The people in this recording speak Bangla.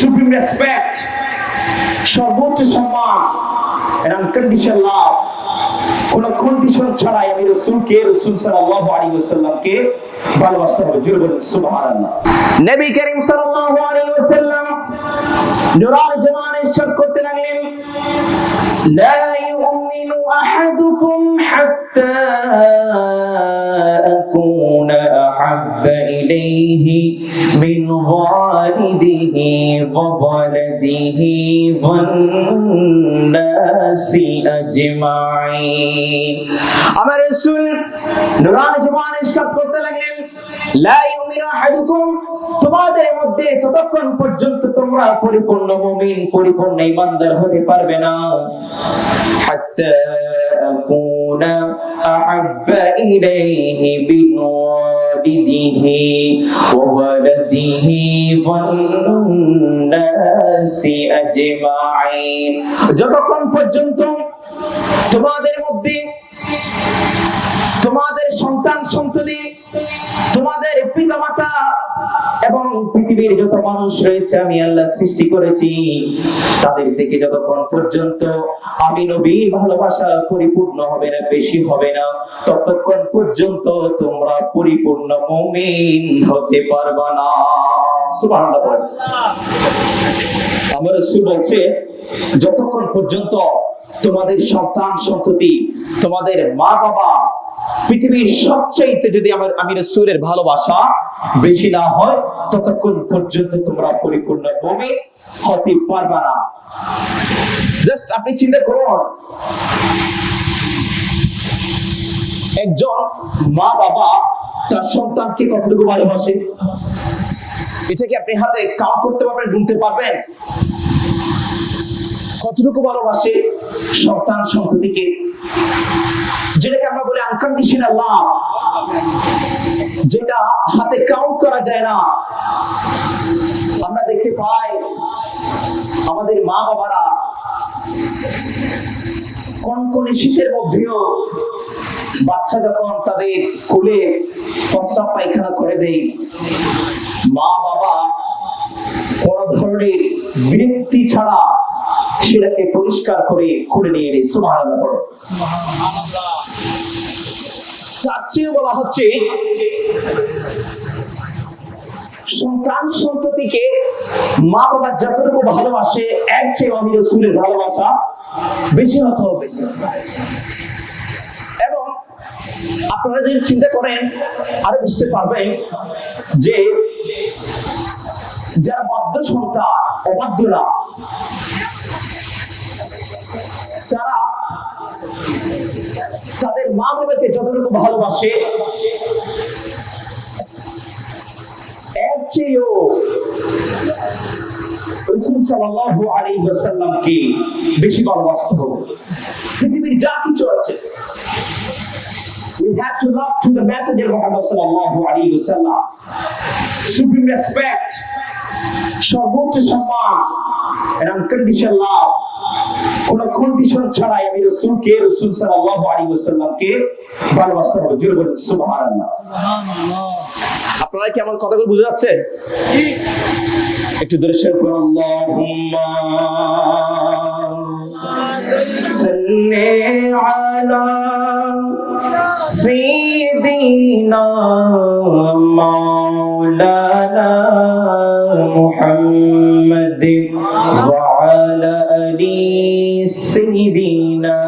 supreme respect, সর্বোচ্চ সম্মান, and unconditional love, কোন কন্ডিশন ছাড়াই আমি রাসূল সাল্লাল্লাহু আলাইহি ওয়াসাল্লামকে ভালোবাসতে হবে। জোরে বলুন সুবহানাল্লাহ। নবী করিম সাল্লাল্লাহু আলাইহি ওয়াসাল্লাম নুরানি জবানে ইরশাদ করতে লাগলেন, লা ইউমিনু আহাদুকুম হাত্তা আকুনা আহাব্বা ইলাইহি মিন ওয়ালিদিহি ওয়া ওয়ালাদিহি ওয়ান নাসি আজমাইন। আমার রাসূল নুরানি জবানে ইরশাদ করতে লাগলেন, লা ইউমিনু আহাদুকুম, তোমাদের মধ্যে ততক্ষণ পর্যন্ত তোমরা পরিপূর্ণ মুমিন, পরিপূর্ণ ঈমানদার হতে পারবে না, হাত্তা আকুনা আহাব্বা ইলাইহি মিন ওয়ালিদিহি ওয়া ওয়ালাদিহি ওয়ান নাসি আজমাইন। যতক্ষণ পর্যন্ত তোমাদের মধ্যে তোমাদের সন্তান সন্ততি, তোমাদের পিতামাতা এবং পৃথিবীর যত মানুষ রয়েছে আমি আল্লাহ সৃষ্টি করেছি, তাদের থেকে যতক্ষণ পর্যন্ত আমি নবীর ভালোবাসা পরিপূর্ণ হবে না, বেশি হবে না, ততক্ষণ পর্যন্ত তোমরা পরিপূর্ণ মুমিন হতে পারবে না। সুবহানাল্লাহ। আমার রাসূল বলছে, যতক্ষণ পর্যন্ত তোমাদের সন্তান সন্ততি, তোমাদের মা বাবা, পৃথিবীর সবচাইতে যদি আমি রাসূলের ভালোবাসা বেশি না হয়, ততক্ষণ পর্যন্ত তোমরা পরিপূর্ণ মুমিন হতে পারবে না। জাস্ট আপনি চিন্তা করুন, একজন মা বাবা তার সন্তানকে কতটুকু ভালোবাসে, এটা কি আপনি হাতে কাউন্ট করতে পারবেন, গুনতে পারবেন? কতটুকু ভালোবাসে সন্তান সন্ততিকে, যেটাকে আমরা বলি আনকন্ডিশনাল লাভ, যেটা হাতে কাউন্ট করা যায় না। আমরা দেখতে পাই আমাদের মা বাবারা কনকনে শীতের মধ্যেও বাচ্চা যখন তাদের কোলে প্রস্রাব পায়খানা করে দেয়, মা বাবা কোন ধরনের বিরক্তি ছাড়া সেটাকে পরিষ্কার করে নিয়ে এলে। সুবহানাল্লাহ। তার চেয়ে বলা হচ্ছে সন্তান সন্ততিকে মা বাবা যতটুকু ভালোবাসে, এর চেয়ে আমি রাসূলের ভালোবাসা বেশি হতে হবে। এবং আপনারা যদি চিন্তা করেন আরো বুঝতে পারবেন যে যারা বাধ্য সন্তান, অবাধ্যরা, তারা তাদের মা বাবাকে যতটুকু ভালোবাসে, এর চেয়েও রাসূল সাল্লাল্লাহু আলাইহি ওয়াসাল্লামকে বেশি ভালোবাসতে হবে। পৃথিবীর যা কিছু আছে, we have to love to the messenger Muhammad sallallahu alaihi wasallam, supreme respect, সর্বোচ্চ সম্মান, and unconditional love, কোন কন্ডিশন ছাড়াই আমি রাসূল সাল্লাল্লাহু আলাইহি ওয়াসাল্লামকে ভালোবাসতে হবে। জোরে বলুন সুবহানাল্লাহ। আপনারা কি আমার কথাগুলো বুঝে যাচ্ছে? একটু দূরে শেয়ার করুন। আল্লাহুম্মা সাল্লি আলা সাইয়্যিদিনা মাওলানা মুহাম্মাদ ওয়া আলা আলি সাইয়্যিদিনা